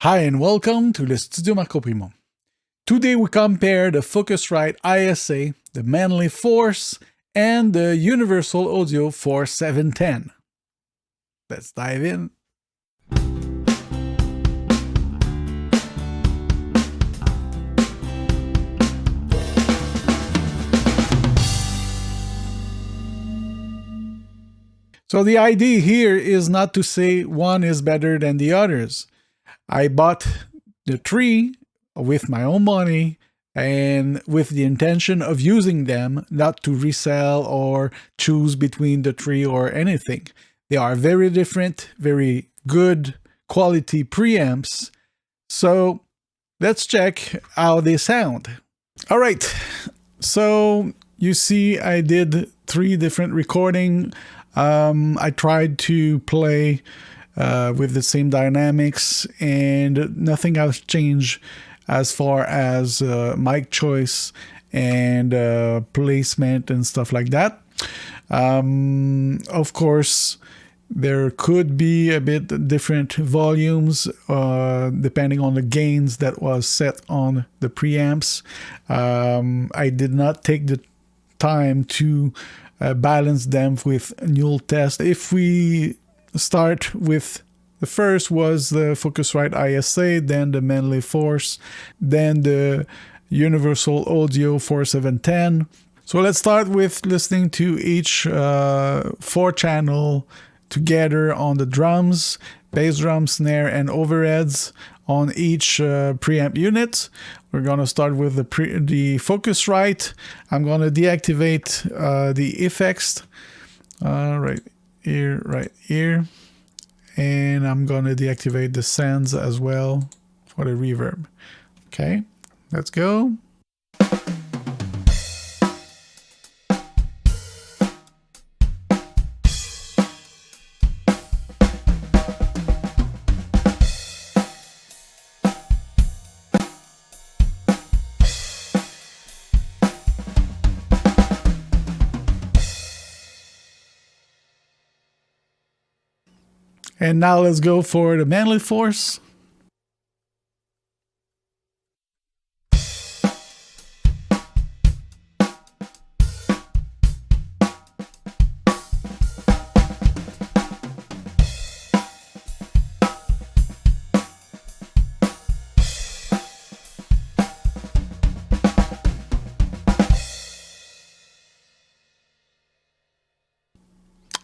Hi and welcome to the Studio Marco Primeau. Today we compare the Focusrite ISA, the Manley Force, and the Universal Audio Force 710. Let's dive in. So the idea here is not to say one is better than the others. I bought the three with my own money and with the intention of using them, not to resell or choose between the three or anything. They are very different, very good quality preamps. So let's check how they sound. All right, so you see I did 3 different recordings. I tried to play with the same dynamics, and nothing else changed as far as mic choice and placement and stuff like that. Of course, there could be a bit different volumes depending on the gains that was set on the preamps. I did not take the time to balance them with null test. If we start with the first was the Focusrite ISA, then the Manley Force, then the Universal Audio Force 710. So let's start with listening to each 4-channel together on the drums, bass drum, snare, and overheads on each preamp unit. We're going to start with the Focusrite. I'm going to deactivate the effects right here. And I'm going to deactivate the sends as well for the reverb. Okay, let's go. And now let's go for the Manley Force.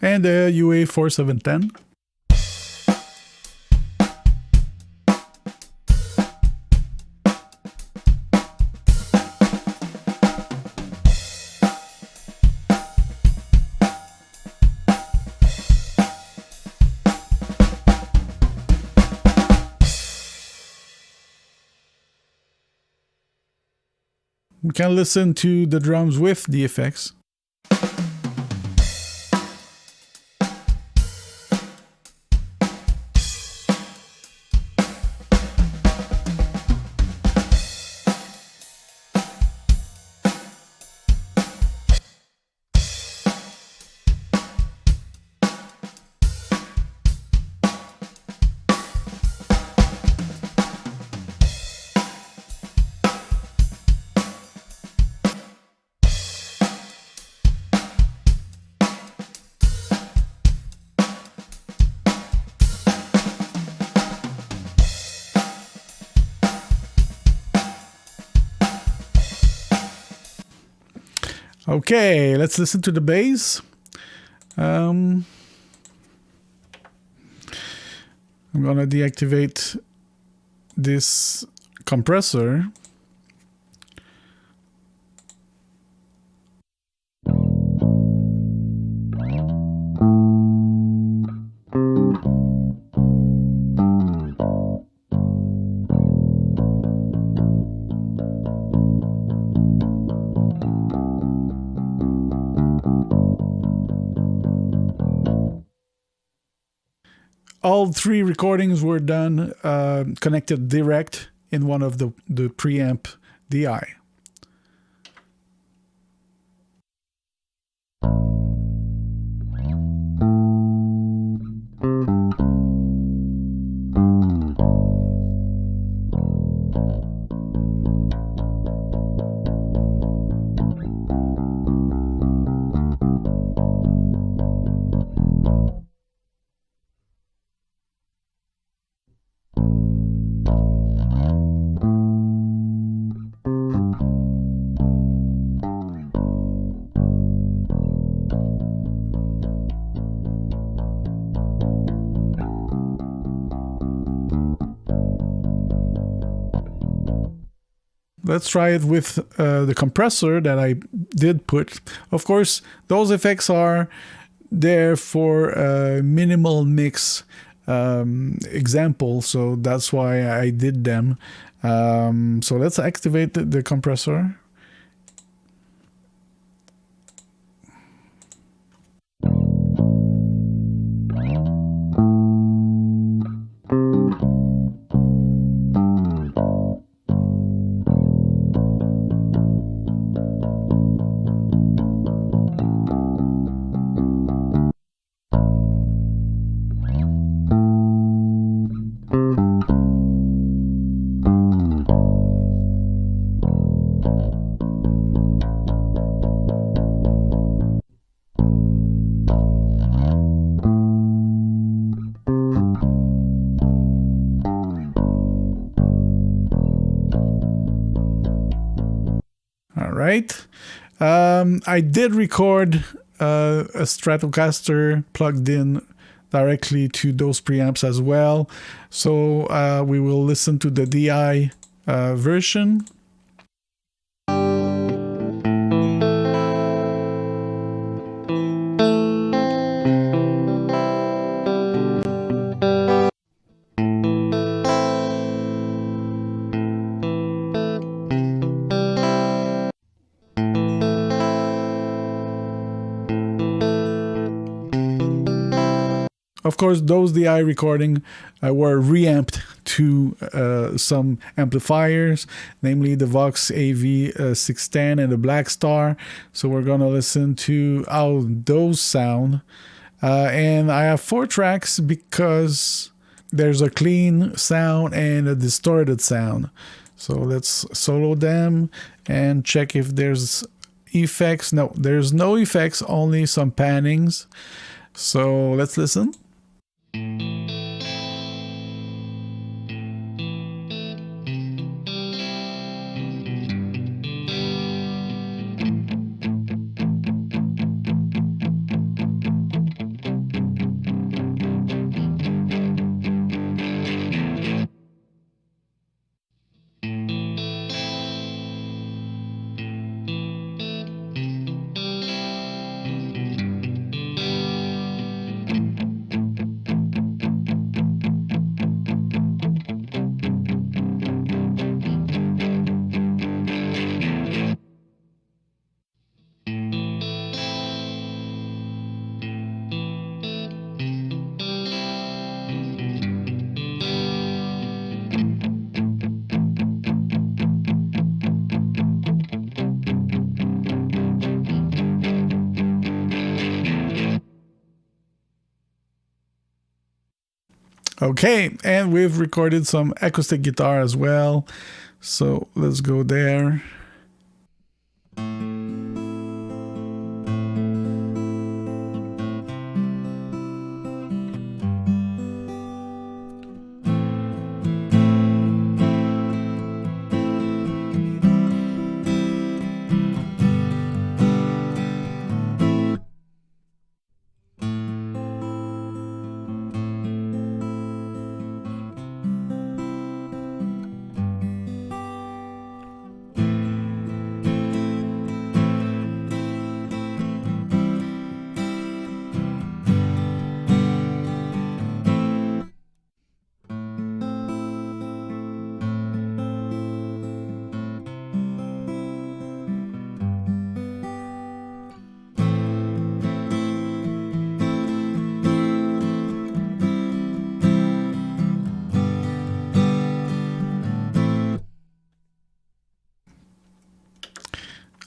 And the UA 4710. We can listen to the drums with the effects. Okay, let's listen to the bass. I'm gonna deactivate this compressor. All 3 recordings were done connected direct in one of the preamp DI. let's try it with the compressor that I did put. Of course, those effects are there for a minimal mix example, so that's why I did them. So let's activate the compressor. All right. I did record a Stratocaster plugged in directly to those preamps as well. So we will listen to the DI version. Of course, those DI recording were reamped to some amplifiers, namely the Vox AV610 and the Black Star. So we're going to listen to how those sound. And I have 4 tracks because there's a clean sound and a distorted sound. So let's solo them and check if there's effects. No, there's no effects, only some pannings. So let's listen. Okay, and we've recorded some acoustic guitar as well. So let's go there.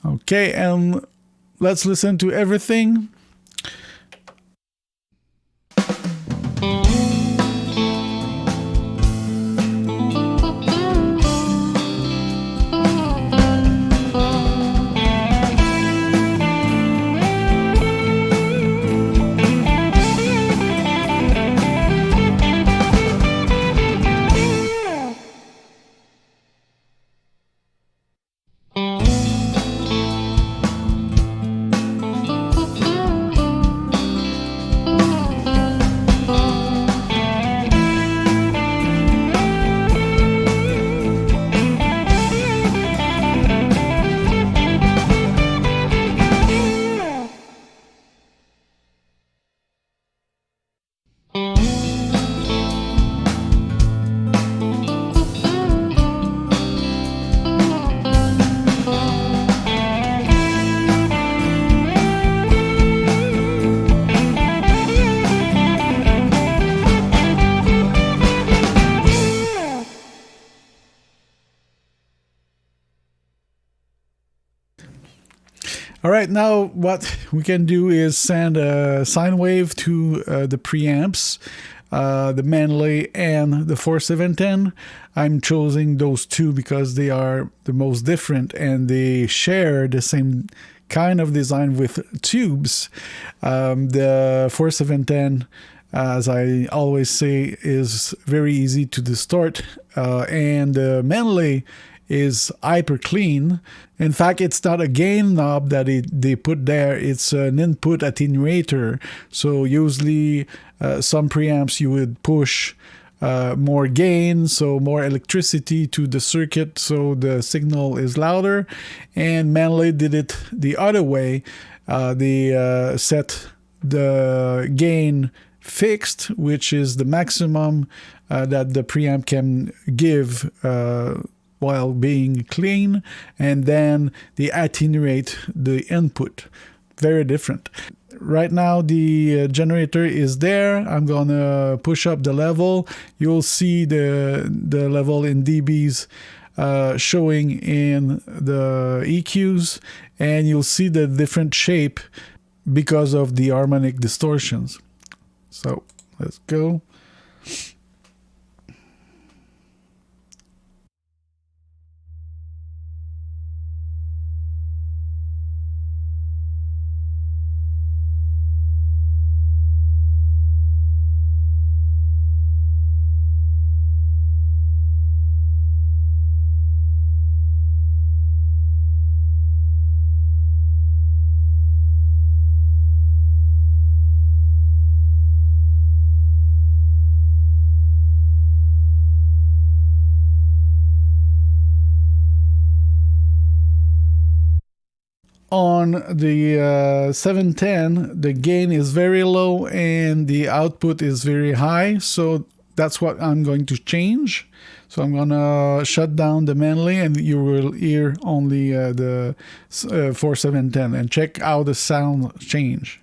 Okay, and let's listen to everything. All right, now what we can do is send a sine wave to the preamps, the Manley and the 4710. I'm choosing those two because they are the most different and they share the same kind of design with tubes. The 4710, as I always say, is very easy to distort, and the Manley is hyper clean. In fact, it's not a gain knob that they put there, it's an input attenuator. So usually some preamps you would push more gain, so more electricity to the circuit, so the signal is louder. And Manley did it the other way. They set the gain fixed, which is the maximum that the preamp can give while being clean, and then they attenuate the input. Very different. Right now the generator is there. I'm gonna push up the level. You'll see the level in dBs showing in the EQs, and you'll see the different shape because of the harmonic distortions. So let's go. On the 710, the gain is very low and the output is very high. So that's what I'm going to change. So I'm gonna shut down the Manley, and you will hear only the 4710, and check how the sound change.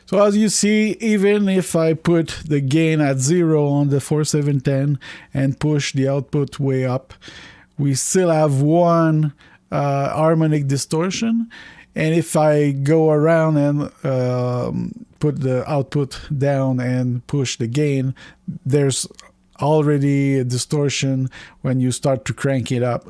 So as you see, even if I put the gain at 0 on the 4710 and push the output way up, we still have one harmonic distortion. And if I go around and put the output down and push the gain, there's already a distortion when you start to crank it up.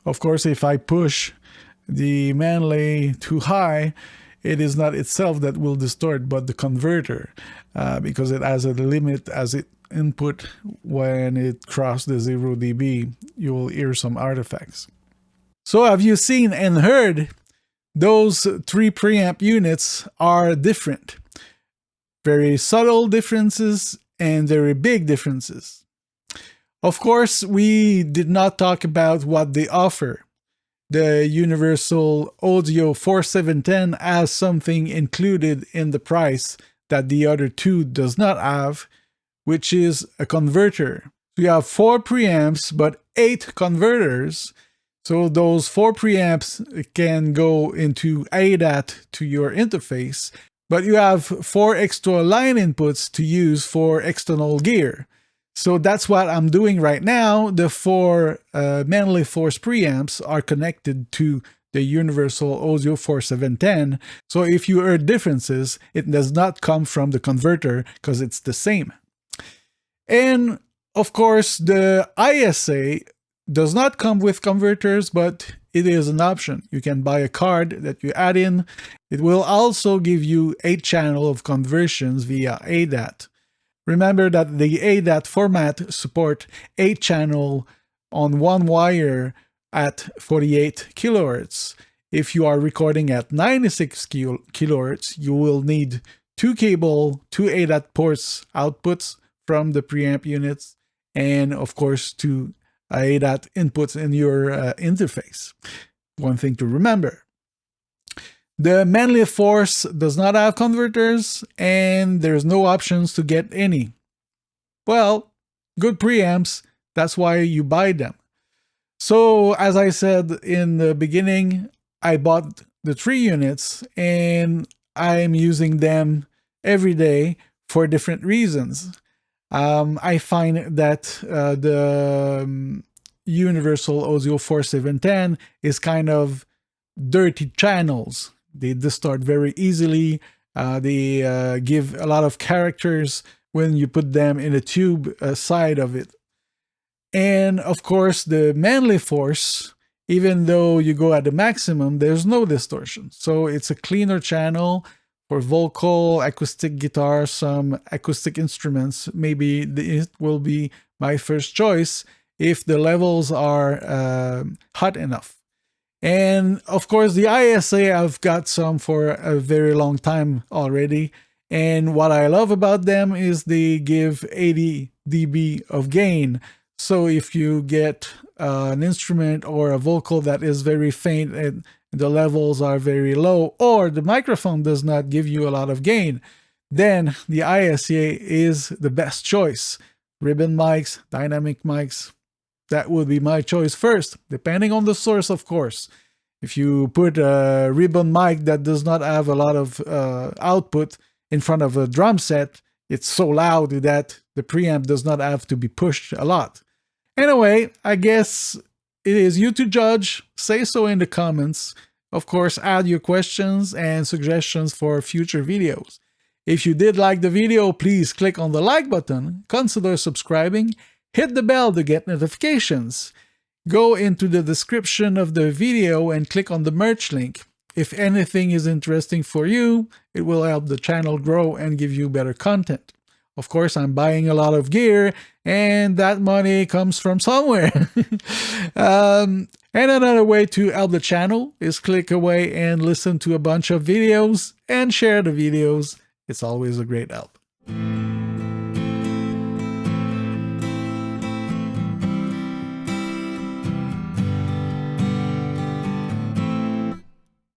Of course, if I push the Manley too high, it is not itself that will distort, but the converter, because it has a limit as it input. When it crosses the 0 dB, you will hear some artifacts. So have you seen and heard? Those three preamp units are different. Very subtle differences and very big differences. Of course, we did not talk about what they offer. the Universal Audio 4710 has something included in the price that the other two does not have, which is a converter. So you have 4 preamps, but 8 converters. So those 4 preamps can go into ADAT to your interface, but you have 4 extra line inputs to use for external gear. So that's what I'm doing right now. The 4 Manley Force preamps are connected to the Universal Audio 4710. So if you heard differences, it does not come from the converter because it's the same. And of course, the ISA does not come with converters, but it is an option. You can buy a card that you add in. It will also give you 8 channel of conversions via ADAT. Remember that the ADAT format support 8 channel on one wire at 48 kilohertz. If you are recording at 96 kilohertz, you will need 2 cable, 2 ADAT ports outputs from the preamp units, and of course 2 ADAT inputs in your interface. One thing to remember. The Manley Force does not have converters, and there's no options to get any. Well, good preamps, that's why you buy them. So, as I said in the beginning, I bought the 3 units, and I'm using them every day for different reasons. I find that the Universal Audio 4710 is kind of dirty channels. They distort very easily. They give a lot of characters when you put them in a tube side of it. And of course, the Manley Force, even though you go at the maximum, there's no distortion. So it's a cleaner channel for vocal, acoustic guitar, some acoustic instruments. Maybe it will be my first choice if the levels are hot enough. And of course, the ISA, I've got some for a very long time already. And what I love about them is they give 80 dB of gain. So if you get an instrument or a vocal that is very faint and the levels are very low, or the microphone does not give you a lot of gain, then the ISA is the best choice. Ribbon mics, dynamic mics, that would be my choice first, depending on the source, of course. If you put a ribbon mic that does not have a lot of output in front of a drum set, it's so loud that the preamp does not have to be pushed a lot. Anyway, I guess it is you to judge. Say so in the comments. Of course, add your questions and suggestions for future videos. If you did like the video, please click on the like button, consider subscribing, hit the bell to get notifications. Go into the description of the video and click on the merch link. If anything is interesting for you, it will help the channel grow and give you better content. Of course, I'm buying a lot of gear, and that money comes from somewhere. And another way to help the channel is click away and listen to a bunch of videos and share the videos. It's always a great help.